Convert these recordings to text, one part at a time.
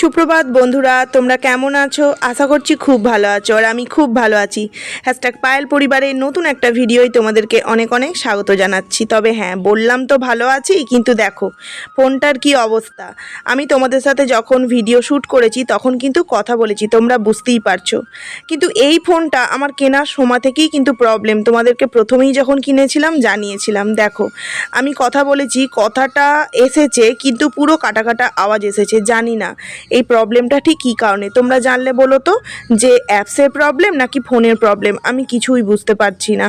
সুপ্রভাত বন্ধুরা, তোমরা কেমন আছো? আশা করছি খুব ভালো আছো আর আমি খুব ভালো আছি। #পায়েল পরিবারের নতুন একটা ভিডিওই তোমাদেরকে অনেক অনেক স্বাগত জানাচ্ছি। তবে হ্যাঁ, বললাম তো ভালো আছি, কিন্তু দেখো ফোনটার কি অবস্থা। আমি তোমাদের সাথে যখন ভিডিও শ্যুট করেছি তখন কিন্তু কথা বলেছি, তোমরা বুঝতেই পারছো। কিন্তু এই ফোনটা আমার কেনার সময় থেকেই কিন্তু প্রবলেম, তোমাদেরকে প্রথমেই যখন কিনেছিলাম জানিয়েছিলাম। দেখো আমি কথা বলেছি, কথাটা এসেছে কিন্তু পুরো কাটা কাটা আওয়াজ এসেছে। জানি না এই প্রবলেমটা ঠিক কী কারণে, তোমরা জানলে বলো তো, যে অ্যাপসের প্রবলেম নাকি ফোনের প্রবলেম, আমি কিছুই বুঝতে পারছি না।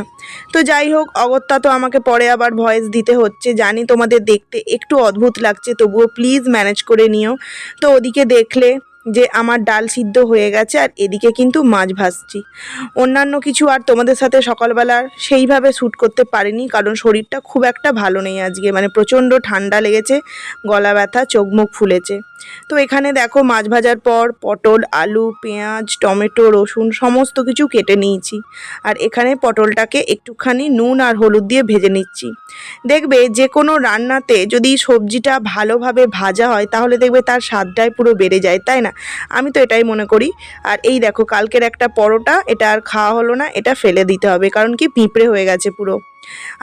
তো যাই হোক, অগত্যা তো আমাকে পরে আবার ভয়েস দিতে হচ্ছে। জানি তোমাদের দেখতে একটু অদ্ভুত লাগছে, তবুও প্লিজ ম্যানেজ করে নিও। তো ওদিকে দেখলে যে আমার ডাল সিদ্ধ হয়ে গেছে আর এদিকে কিন্তু মাছ ভাজছি। অন্যান্য কিছু আর তোমাদের সাথে সকালবেলার সেইভাবে শ্যুট করতে পারিনি, কারণ শরীরটা খুব একটা ভালো নেই আজকে, মানে প্রচণ্ড ঠান্ডা লেগেছে, গলা ব্যথা, চোখ মুখ ফুলেছে। তো এখানে দেখো মাছ ভাজার পর পটল, আলু, পেঁয়াজ, টমেটো, রসুন সমস্ত কিছু কেটে নিয়েছি। আর এখানে পটলটাকে একটুখানি নুন আর হলুদ দিয়ে ভেজে নিচ্ছি। দেখবে যে কোনো রান্নাতে যদি সবজিটা ভালোভাবে ভাজা হয় তাহলে দেখবে তার স্বাদটাই পুরো বেড়ে যায়, তাই না? আমি তো এটাই মনে করি। আর এই দেখো কালকের একটা পরোটা, এটা আর খাওয়া হলো না, এটা ফেলে দিতে হবে, কারণ কি পিঁপড়ে হয়ে গেছে পুরো।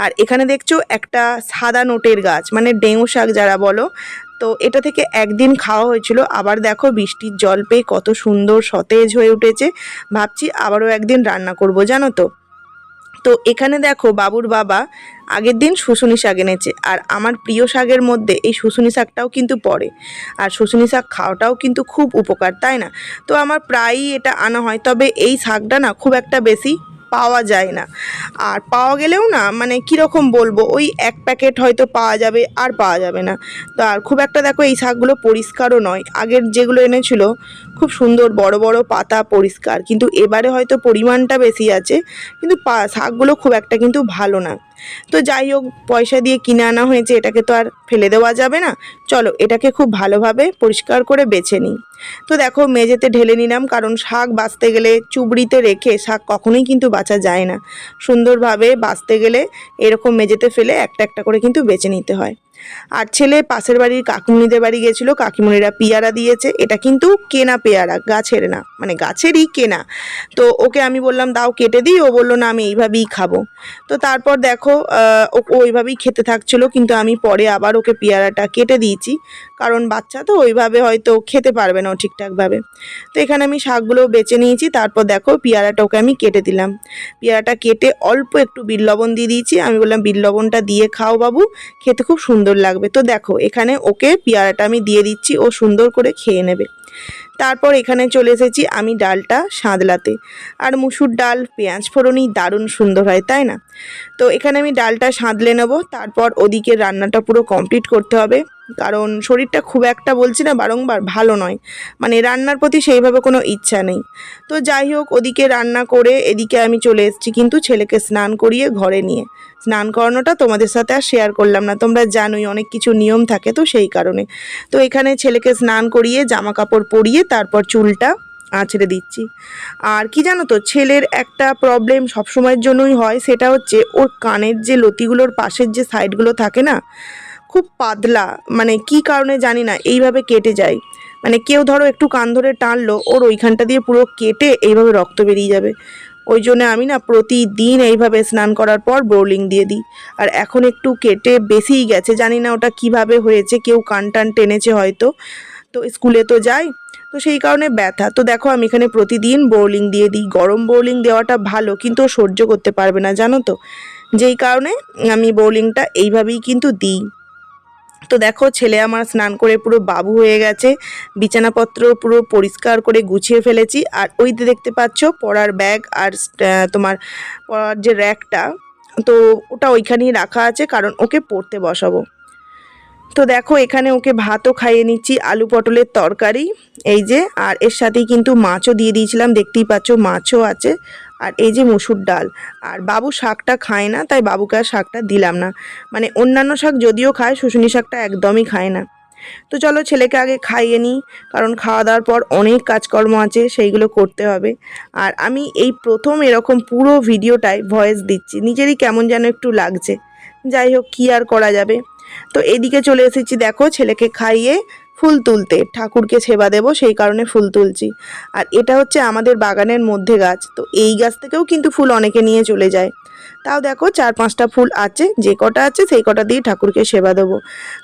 আর এখানে দেখছো একটা সাদা নোটের গাছ, মানে ডেঙ্গু শাক যারা বলো, তো এটা থেকে একদিন খাওয়া হয়েছিল। আবার দেখো বৃষ্টির জল পেয়ে কত সুন্দর সতেজ হয়ে উঠেছে। ভাবছি আবারও একদিন রান্না করব, জানো তো। তো এখানে দেখো বাবুর বাবা আগের দিন শুশুনি শাক এনেছে, আর আমার প্রিয় শাকের মধ্যে এই শুশুনি শাকটাও কিন্তু পড়ে। আর শুশুনি শাক খাওয়াটাও কিন্তু খুব উপকার, তাই না? তো আমার প্রায়ই এটা আনা হয়, তবে এই শাকটা না খুব একটা বেশি পাওয়া যায় না। আর পাওয়া গেলেও না, মানে কীরকম বলবো, ওই এক প্যাকেট হয়তো পাওয়া যাবে আর পাওয়া যাবে না। তো আর খুব একটা দেখো এই শাকগুলো পরিষ্কারও নয়। আগের যেগুলো এনেছিল খুব সুন্দর বড় বড় পাতা, পরিষ্কার, কিন্তু এবারে হয়তো পরিমাণটা বেশি আছে, কিন্তু শাকগুলো খুব একটা কিন্তু ভালো না। তো যাই হোক, পয়সা দিয়ে কিনে আনা হয়েছে, এটাকে তো আর ফেলে দেওয়া যাবে না। চলো এটাকে খুব ভালোভাবে পরিষ্কার করে বেছে নিই। তো দেখো মেঝেতে ঢেলে নিলাম, কারণ শাক বাছতে গেলে চুবড়িতে রেখে শাক কখনোই কিন্তু বাছা যায় না। সুন্দরভাবে বাছতে গেলে এরকম মেঝেতে ফেলে একটা একটা করে কিন্তু বেছে নিতে হয়। আর ছেলে পাশের বাড়ির কাকিমণিদের বাড়ি গেছিলো, কাকিমণিরা পেয়ারা দিয়েছে। এটা কিন্তু কেনা পেয়ারা, গাছের না, মানে গাছেরই কেনা। তো ওকে আমি বললাম দাও কেটে দিই, ও বললো না আমি এইভাবেই খাবো। তো তারপর দেখো ও ওইভাবেই খেতে থাকছিলো, কিন্তু আমি পরে আবার ওকে পেয়ারাটা কেটে দিয়েছি, কারণ বাচ্চা তো ওইভাবে হয়তো খেতে পারবে না ও ঠিকঠাকভাবে। তো এখানে আমি শাকগুলো বেছে নিয়েছি, তারপর দেখো পেয়ারাটা ওকে আমি কেটে দিলাম। পেয়ারাটা কেটে অল্প একটু বিট লবণ দিয়ে দিয়েছি, আমি বললাম বিট লবণটা দিয়ে খাও বাবু, খেতে খুব সুন্দর লাগবে। তো দেখো এখানে ওকে পেয়ারাটা আমি দিয়ে দিচ্ছি, ও সুন্দর করে খেয়ে নেবে। তারপর এখানে চলে এসেছি আমি ডালটা সাঁতলাতে। আর মুসুর ডাল পেঁয়াজ ফোড়নই দারুণ সুন্দর হয়, তাই না? তো এখানে আমি ডালটা সাঁতলে নেব, তারপর ওদিকে রান্নাটা পুরো কমপ্লিট করতে হবে, কারণ শরীরটা খুব একটা, বলছি না বারংবার, ভালো নয়, মানে রান্নার প্রতি সেইভাবে কোনো ইচ্ছা নেই। তো যাই হোক, ওদিকে রান্না করে এদিকে আমি চলে এসেছি কিন্তু ছেলেকে স্নান করিয়ে ঘরে নিয়ে। স্নান করানোটা তোমাদের সাথে আর শেয়ার করলাম না, তোমরা জানোই অনেক কিছু নিয়ম থাকে, তো সেই কারণে। তো এখানে ছেলেকে স্নান করিয়ে জামা কাপড় পরিয়ে তারপর চুলটা আঁচড়ে দিচ্ছি। আর কি জানো তো, ছেলের একটা প্রবলেম সবসময়ের জন্যই হয়, সেটা হচ্ছে ওর কানের যে লতিগুলোর পাশের যে সাইডগুলো থাকে না, খুব পাতলা, মানে কি কারণে জানি না এইভাবে কেটে যায়। মানে কেউ ধরো একটু কান ধরে টানলো, ওর ওইখানটা দিয়ে পুরো কেটে এইভাবে রক্ত বেরিয়ে যাবে। ওই জন্য আমি না প্রতিদিন এইভাবে স্নান করার পর বোরলিং দিয়ে দিই। আর এখন একটু কেটে বেশিই গেছে, জানি না ওটা কিভাবে হয়েছে, কেউ কান টান টেনেছে হয়তো। তো স্কুলে তো যাই, তো সেই কারণে ব্যথা। তো দেখো আমি এখানে প্রতিদিন বোরলিং দিয়ে দিই। গরম বোরলিং দেওয়াটা ভালো, কিন্তু ও সহ্য করতে পারবে না, জানো তো, যেই কারণে আমি বোরলিংটা এইভাবেই কিন্তু দিই। তো দেখো ছেলে আমার স্নান করে পুরো বাবু হয়ে গেছে, বিছানাপত্র পুরো পরিষ্কার করে গুছিয়ে ফেলেছি। আর ওইতে দেখতে পাচ্ছ পড়ার ব্যাগ আর তোমার পড়ার যে র্যাকটা, তো ওটা ওইখানেই রাখা আছে, কারণ ওকে পড়তে বসাবো। তো দেখো এখানে ওকে ভাতও খাইয়ে নিচ্ছি, আলু পটলের তরকারি এই যে, আর এর সাথেই কিন্তু মাছও দিয়ে দিয়েছিলাম, দেখতেই পাচ্ছ মাছও আছে। আর এই যে মুসুর ডাল। আর বাবু শাকটা খায় না, তাই বাবুকে আর শাকটা দিলাম না। মানে অন্যান্য শাক যদিও খায়, শুশুনি শাকটা একদমই খায় না। তো চলো ছেলেকে আগে খাইয়ে নিই, কারণ খাওয়া দাওয়ার পর অনেক কাজকর্ম আছে, সেইগুলো করতে হবে। আর আমি এই প্রথম এরকম পুরো ভিডিওটায় ভয়েস দিচ্ছি, নিজেরই কেমন যেন একটু লাগছে। যাই হোক, কী আর করা যাবে। তো এদিকে চলে এসেছি, দেখো ছেলেকে খাইয়ে ফুল তুলতে, ঠাকুরকে সেবা দেব সেই কারণে ফুল তুলছি। আর এটা হচ্ছে আমাদের বাগানের মধ্যে গাছ, তো এই গাছ থেকেও কিন্তু ফুল অনেকে নিয়ে চলে যায়। তাও দেখো 4-5টা ফুল আছে, যে কটা আছে সেই কটা দিয়ে ঠাকুরকে সেবা দেবো।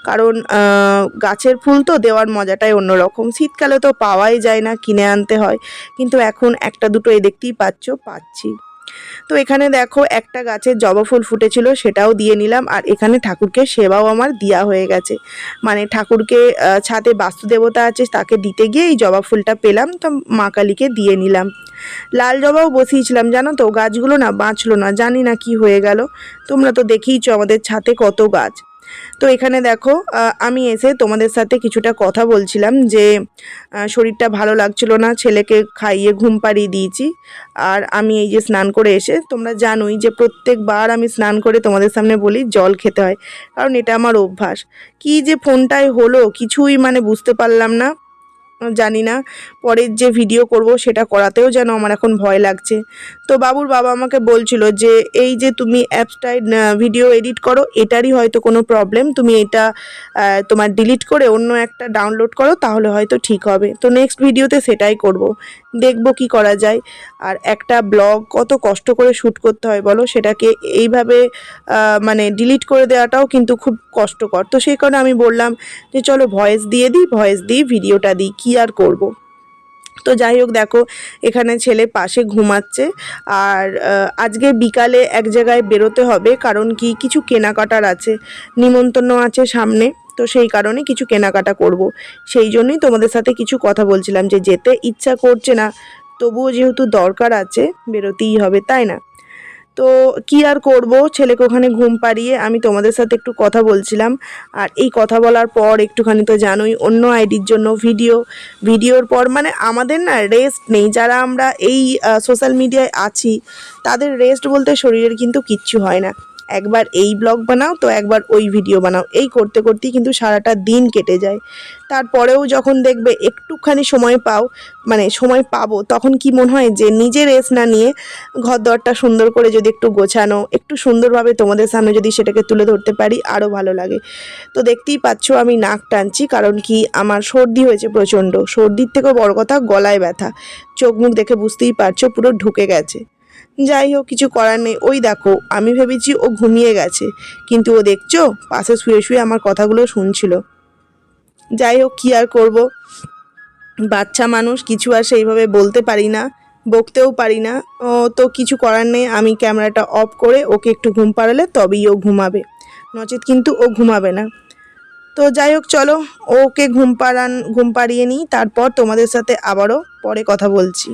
কারণ গাছের ফুল তো দেওয়ার মজাটাই অন্যরকম। শীতকালে তো পাওয়াই যায় না, কিনে আনতে হয়, কিন্তু এখন একটা দুটো এই দেখতেই পাচ্ছি। তো এখানে দেখো একটা গাছের জবা ফুল ফুটেছিল, সেটাও দিয়ে নিলাম। আর এখানে ঠাকুরকে সেবাও আমার দেওয়া হয়ে গেছে, মানে ঠাকুরকে ছাদে বাস্তু দেবতা আছে তাকে দিতে গিয়ে এই জবা ফুলটা পেলাম, তো মা কালীকে দিয়ে নিলাম। লাল জবাও বসিয়েছিলাম, জানো তো গাছগুলো না বাঁচলো না, জানি না কি হয়ে গেল। তোমরা তো দেখেইছো আমাদের ছাদে কত গাছ। তো এখানে দেখো আমি এসে তোমাদের সাথে কিছুটা কথা বলছিলাম যে শরীরটা ভালো লাগছিল না, ছেলেকে খাইয়ে ঘুম পাড়িয়ে দিয়েছি। আর আমি এই যে স্নান করে এসে, তোমরা জানোই যে প্রত্যেকবার আমি স্নান করে তোমাদের সামনে বলি জল খেতে হয়, কারণ এটা আমার অভ্যাস। কি যে ফোনটায় হলো কিছুই মানে বুঝতে পারলাম না, জানি না। পরের যে ভিডিও করব সেটা করাতেও যেন আমার এখন ভয় লাগছে। তো বাবুর বাবা আমাকে বলছিল যে এই যে তুমি অ্যাপসটায় ভিডিও এডিট করো, এটারই হয়তো কোনো প্রবলেম, তুমি এটা তোমার ডিলিট করে অন্য একটা ডাউনলোড করো, তাহলে হয়তো ঠিক হবে। তো নেক্সট ভিডিওতে সেটাই করব, দেখব কি করা যায়। আর একটা ব্লগ কত কষ্ট করে শ্যুট করতে হয় বলো, সেটাকে এইভাবে মানে ডিলিট করে দেওয়াটাও কিন্তু খুব কষ্টকর। তো সেই কারণে আমি বললাম যে চলো ভয়েস দিয়ে ভিডিওটা দিই, কি আর করব। তো যাই হোক দেখো এখানে ছেলে পাশে ঘুমাচ্ছে। আর আজকে বিকালে এক জায়গায় বেরোতে হবে, কারণ কি কিছু কেনাকাটার আছে, নিমন্ত্রণ আছে সামনে, তো সেই কারণে কিছু কেনাকাটা করব। সেই জন্যই তোমাদের সাথে কিছু কথা বলছিলাম যে যেতে ইচ্ছা করছে না, তবুও যেহেতু দরকার আছে বেরোতেই হবে, তাই না? তো কি আর করব, ছেলেকে ওখানে ঘুম পাড়িয়ে আমি তোমাদের সাথে একটু কথা বলছিলাম। আর এই কথা বলার পর একটুখানি তো জানোই অন্য আইডির জন্য ভিডিওর পর মানে আমাদের না রেস্ট নেই, যারা আমরা এই সোশ্যাল মিডিয়ায় আছি তাদের রেস্ট বলতে শরীরের কিন্তু কিচ্ছু হয় না। একবার এই ব্লগ বানাও তো একবার ওই ভিডিও বানাও, এই করতে করতেই কিন্তু সারাটা দিন কেটে যায়। তারপরেও যখন দেখবে একটুখানি সময় সময় পাবো, তখন কি মনে হয় যে নিজে রেস্ট না নিয়ে ঘর দরটা সুন্দর করে যদি একটু গোছানো, একটু সুন্দরভাবে তোমাদের সামনে যদি সেটাকে তুলে ধরতে পারি আরও ভালো লাগে। তো দেখতেই পাচ্ছ আমি নাক টানছি, কারণ কি আমার সর্দি হয়েছে প্রচণ্ড, সর্দির থেকেও বড় কথা গলায় ব্যথা, চোখ মুখ দেখে বুঝতেই পারছো পুরো ঢুকে গেছে। যাই হোক কিছু করার নেই। ওই দেখো আমি ভেবেছি ও ঘুমিয়ে গেছে, কিন্তু ও দেখছো পাশে শুয়ে শুয়ে আমার কথাগুলো শুনছিল। যাই হোক কী আর করব, বাচ্চা মানুষ কিছু আর সেইভাবে বলতে পারি না, বকতেও পারি না। ও তো কিছু করার নেই, আমি ক্যামেরাটা অফ করে ওকে একটু ঘুম পাড়ালে তবেই ও ঘুমাবে, নচেত কিন্তু ও ঘুমাবে না। তো যাই হোক চলো ওকে ঘুম পাড়িয়ে নিই, তারপর তোমাদের সাথে আবারও পরে কথা বলছি।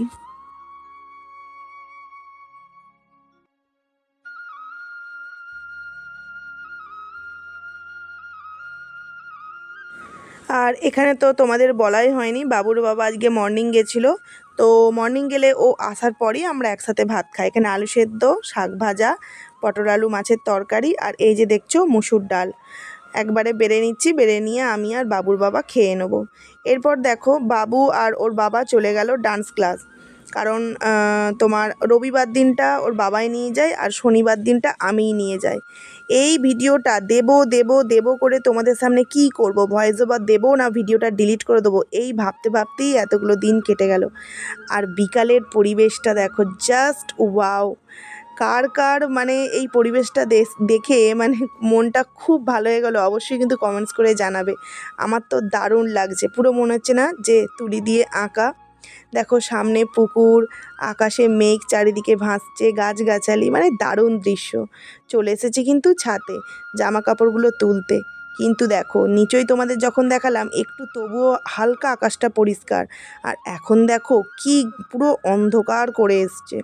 আর এখানে তো তোমাদের বলাই হয়নি, বাবুর বাবা আজকে মর্নিং গেছিলো। তো মর্নিং গেলে ও আসার পরই আমরা একসাথে ভাত খাই। এখানে আলু সেদ্ধ, শাক ভাজা, পটল আলু মাছের তরকারি, আর এই যে দেখছো মুসুর ডাল একবারে বেড়ে নিচ্ছি, বেড়ে নিয়ে আমি আর বাবুর বাবা খেয়ে নেবো। এরপর দেখো বাবু আর ওর বাবা চলে গেল ডান্স ক্লাস, কারণ তোমার রবিবার দিনটা ওর বাবাই নিয়ে যায় আর শনিবার দিনটা আমিই নিয়ে যাই। এই ভিডিওটা দেবো করে তোমাদের সামনে কি করব, ভয়েস ওভার দেবো না ভিডিওটা ডিলিট করে দেবো, এই ভাবতেই এতগুলো দিন কেটে গেল। আর বিকালের পরিবেশটা দেখো, জাস্ট ওয়াও। কার মানে এই পরিবেশটা দেখে মানে মনটা খুব ভালো হয়ে গেল, অবশ্যই কিন্তু কমেন্টস করে জানাবে। আমার তো দারুণ লাগছে, পুরো মনে হচ্ছে না যে তুলি দিয়ে আঁকা। দেখো সামনে পুকুর, আকাশে মেঘ চারিদিকে ভাসছে, গাছগাছালি, মানে দারুণ দৃশ্য। চলে এসেছি কিন্তু ছাদে জামা কাপড়গুলো তুলতে, কিন্তু দেখো নিচই তোমাদের যখন দেখালাম একটু তবুও হালকা আকাশটা পরিষ্কার, আর এখন দেখো কি পুরো অন্ধকার করে এসছে।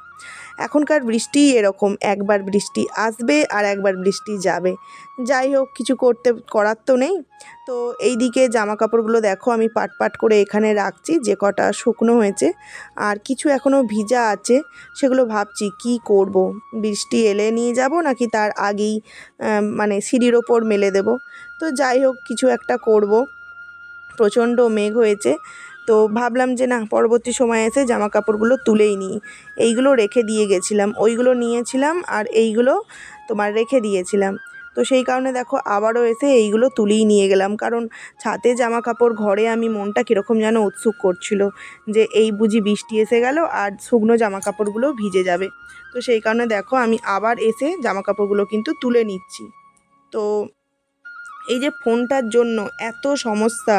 এখনকার বৃষ্টি এরকম, একবার বৃষ্টি আসবে আর একবার বৃষ্টি যাবে। যাই হোক কিছু করার তো নেই। তো এইদিকে জামা কাপড়গুলো দেখো আমি পাট করে এখানে রাখছি, যে কটা শুকনো হয়েছে, আর কিছু এখনও ভিজা আছে, সেগুলো ভাবছি কি করব, বৃষ্টি এলে নিয়ে যাব নাকি তার আগেই মানে সিঁড়ির ওপর মেলে দেব। তো যাই হোক কিছু একটা করব, প্রচণ্ড মেঘ হয়েছে। তো ভাবলাম যে না পরবর্তী সময়ে এসে জামা কাপড়গুলো তুলেই নিই। এইগুলো রেখে দিয়ে গেছিলাম, ওইগুলো নিয়েছিলাম আর এইগুলো তোমার রেখে দিয়েছিলাম। তো সেই কারণে দেখো আবারও এসে এইগুলো তুলেই নিয়ে গেলাম, কারণ ছাদে জামা কাপড় ঘরে আমি মনটা কীরকম যেন উৎসুক করছিল যে এই বুঝি বৃষ্টি এসে গেল আর শুকনো জামা কাপড়গুলো ভিজে যাবে। তো সেই কারণে দেখো আমি আবার এসে জামা কাপড়গুলো কিন্তু তুলে নিচ্ছি। তো এই যে ফোনটার জন্য এত সমস্যা,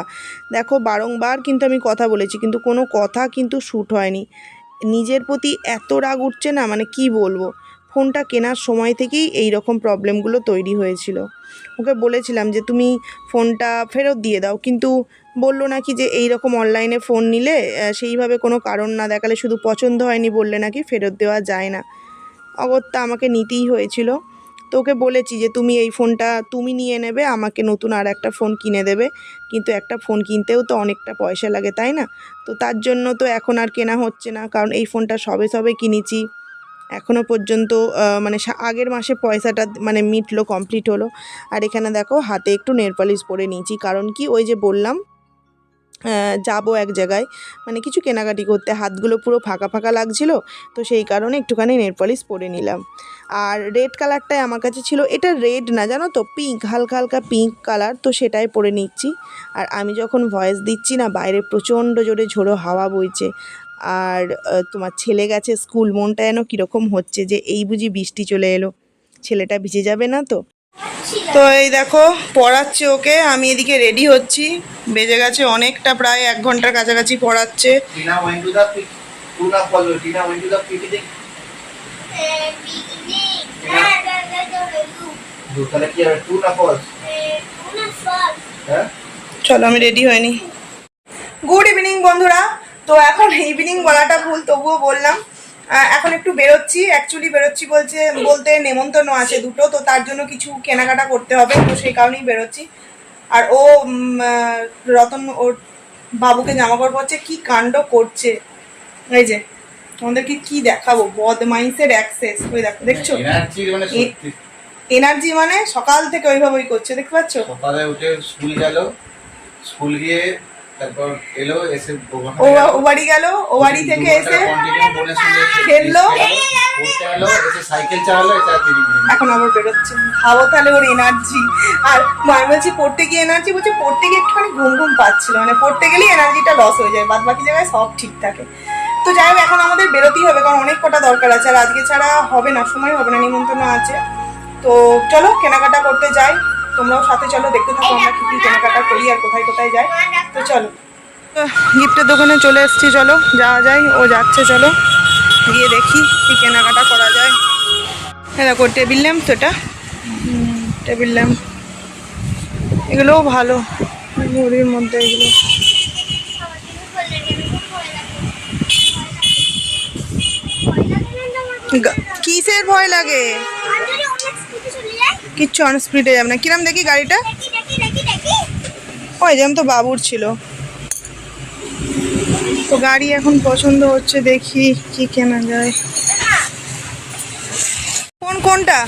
দেখো বারংবার কিন্তু আমি কথা বলেছি কিন্তু কোনো কথা কিন্তু শ্যুট হয়নি। নিজের প্রতি এত রাগ উঠছে না, মানে কি বলবো। ফোনটা কেনার সময় থেকেই এই রকম প্রবলেমগুলো তৈরি হয়েছিল। ওকে বলেছিলাম যে তুমি ফোনটা ফেরত দিয়ে দাও, কিন্তু বললো নাকি যে এই রকম অনলাইনে ফোন নিলে সেইভাবে কোনো কারণ না দেখালে, শুধু পছন্দ হয়নি বললে নাকি ফেরত দেওয়া যায় না। অগত্যা আমাকে নিতেই হয়েছিল। তো ওকে বলেছি যে তুমি এই ফোনটা তুমি নিয়ে নেবে, আমাকে নতুন আর একটা ফোন কিনে দেবে, কিন্তু একটা ফোন কিনতেও তো অনেকটা পয়সা লাগে, তাই না? তো তার জন্য তো এখন আর কেনা হচ্ছে না, কারণ এই ফোনটা সবে কিনেছি। এখনও পর্যন্ত মানে আগের মাসে পয়সাটা মানে মিটলো, কমপ্লিট হলো। আর এখানে দেখো হাতে একটু নেল পলিশ পরে নিয়েছি, কারণ কি ওই যে বললাম যাবো এক জায়গায়, মানে কিছু কেনাকাটি করতে, হাতগুলো পুরো ফাঁকা ফাঁকা লাগছিল, তো সেই কারণে একটুখানি নেল পলিশ পরে নিলাম। আর রেড কালারটাই আমার কাছে ছিল, এটা রেড না জানো তো, পিঙ্ক, হালকা হালকা পিঙ্ক কালার, তো সেটাই পরে নিচ্ছি। আর আমি যখন ভয়েস দিচ্ছি না, বাইরে প্রচণ্ড জোরে ঝোড়ো হাওয়া বইছে, আর তোমার ছেলে গেছে স্কুল, মনটা যেন কীরকম হচ্ছে যে এই বুঝি বৃষ্টি চলে এলো, ছেলেটা ভিজে যাবে না তো। তো এই দেখো পড়াচ্ছে ওকে, আমি এদিকে রেডি হচ্ছি, বেজে গেছে অনেকটা, প্রায় 1 ঘন্টার কাছাকাছি পড়াচ্ছে। চলো আমি রেডি হয়নি। গুড ইভিনিং বন্ধুরা। তো এখন ইভিনিং বলাটা ভুল, তবুও বললাম। এখন একটু বেরোচ্ছি, অ্যাকচুয়ালি বেরোচ্ছি বলতে নেমন্তন্ন আছে দুটো, তো তার জন্য কিছু কেনাকাটা করতে হবে, তো সেই কারণেই বেরোচ্ছি। আর ও রতন ওর বাবুকে জামা কাপড় পরছে, কি কাণ্ড করছে। এই যে তোমাদেরকে কি দেখাবো, বদমাইশের অ্যাক্সেস, ওই দেখো, দেখছো এনার্জি মানে সকাল থেকে ওইভাবেই করছে, দেখতে পাচ্ছ। সকালে উঠে স্কুল গিয়ে তারপর এলো, এসে ও বাড়ি গেল, ও বাড়ি থেকে এসে খেললো, এসে সাইকেল চালালো, এখন আবার বেরোচ্ছে। ভাবো তাহলে ওর এনার্জি। আর আমি বলছি পড়তে গিয়ে এনার্জি, বলছে পড়তে গিয়ে একটুখানি ঘুম পাচ্ছিল, মানে পড়তে গেলেই এনার্জিটা লস হয়ে যায়, বাদ বাকি জায়গায় সব ঠিক থাকে। তো যাই হোক, এখন আমাদের বেরোতেই হবে, কারণ অনেক কটা দরকার আছে, আর আজকে ছাড়া হবে না, সময় হবে না, নিমন্ত্রণ আছে। তো চলো কেনাকাটা করতে যাই, তোমরাও সাথে চলো, দেখতে থাকো আমরা কি কি কেনাকাটা করি আর কোথায় কোথায় যাই। তো চলো, গিফটের দোকানে চলে এসেছি, চলো যাওয়া যায়, ও যাচ্ছে, চলো গিয়ে দেখি কি কেনাকাটা করা যায়। হ্যাঁ দেখো টেবিল ল্যাম্প, তো এটা টেবিল ল্যাম্প, এগুলোও ভালো, ঘড়ির মধ্যে এগুলো। কিসের ভয় লাগে? কিচ্ছু অন স্পিডে যাবে না। কিরম দেখি গাড়িটা? ওই যেমন তো বাবুর ছিল। তো গাড়ি এখন পছন্দ হচ্ছে, দেখি কি কেনা যায়। কোনটা?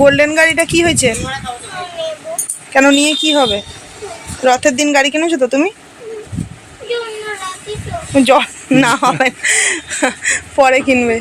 গোল্ডেন গাড়িটা কি হয়েছে? কেন, নিয়ে কি হবে? রথের দিন গাড়ি কিনেছো তো তুমি? না হবে, পরে কিনবে।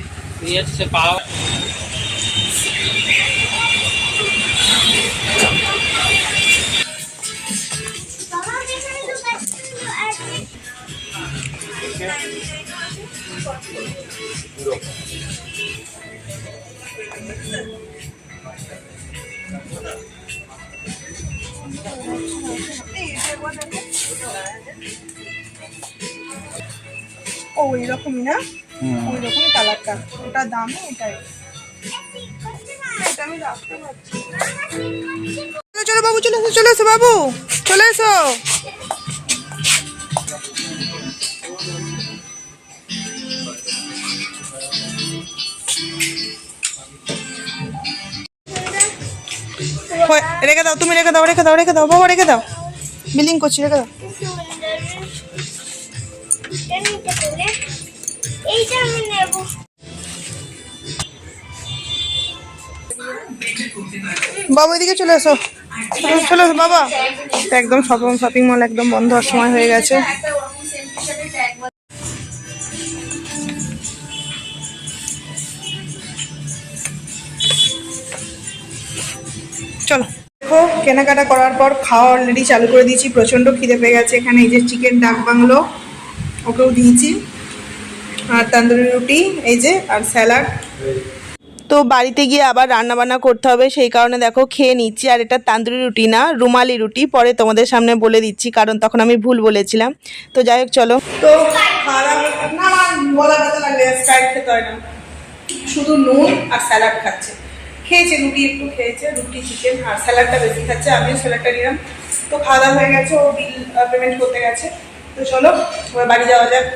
ওই রকমই না, ওই রকমই কালারটা, ওটা দামে এটাই, এটা আমি রাখতে পারছি। চলো বাবু, চলে এসো বাবু, চলে এসো। রেখে দাও, তুমি রেখে দাও বাবা, রেখে দাও, বিলিং করছি, রেখে দাও। বাবা এদিকে চলে এসো, চলে এসো বাবা। একদম শপিং মল একদম বন্ধ হওয়ার সময় হয়ে গেছে। চলো। দেখো কেনাকাটা করার পর খাওয়া অলরেডি চালু করে দিয়েছি, প্রচণ্ড খিদে পেয়ে গেছে। এখানে এই যে চিকেন ডাক বাংলো ওকেও দিয়েছি, আর তন্দুরি রুটি এই যে, আর স্যালাড। তো বাড়িতে গিয়ে আবার রান্না বান্না করতে হবে, সেই কারণে দেখো খেয়ে নিচ্ছি। আর এটা তান্দুরি রুটি না, রুমালি রুটি, পরে তোমাদের সামনে বলে দিচ্ছি কারণ তখন আমি ভুল বলেছিলাম। তো যাই হোক চলো। তো না বলা কথা লাগলে স্প্রাইট খেতে হয় না, শুধু নুন আর স্যালাড খাচ্ছে। খেয়েছে রুটি, একটু খেয়েছে রুটি চিকেন, আর স্যালাডটা বেশি খাচ্ছে, আমিও স্যালাডটা নিলাম। তো খাওয়া দাওয়া হয়ে গেছে, ও বিল পেমেন্ট করতে গেছে। তো চলো এবার বাড়ি যাওয়া যাক।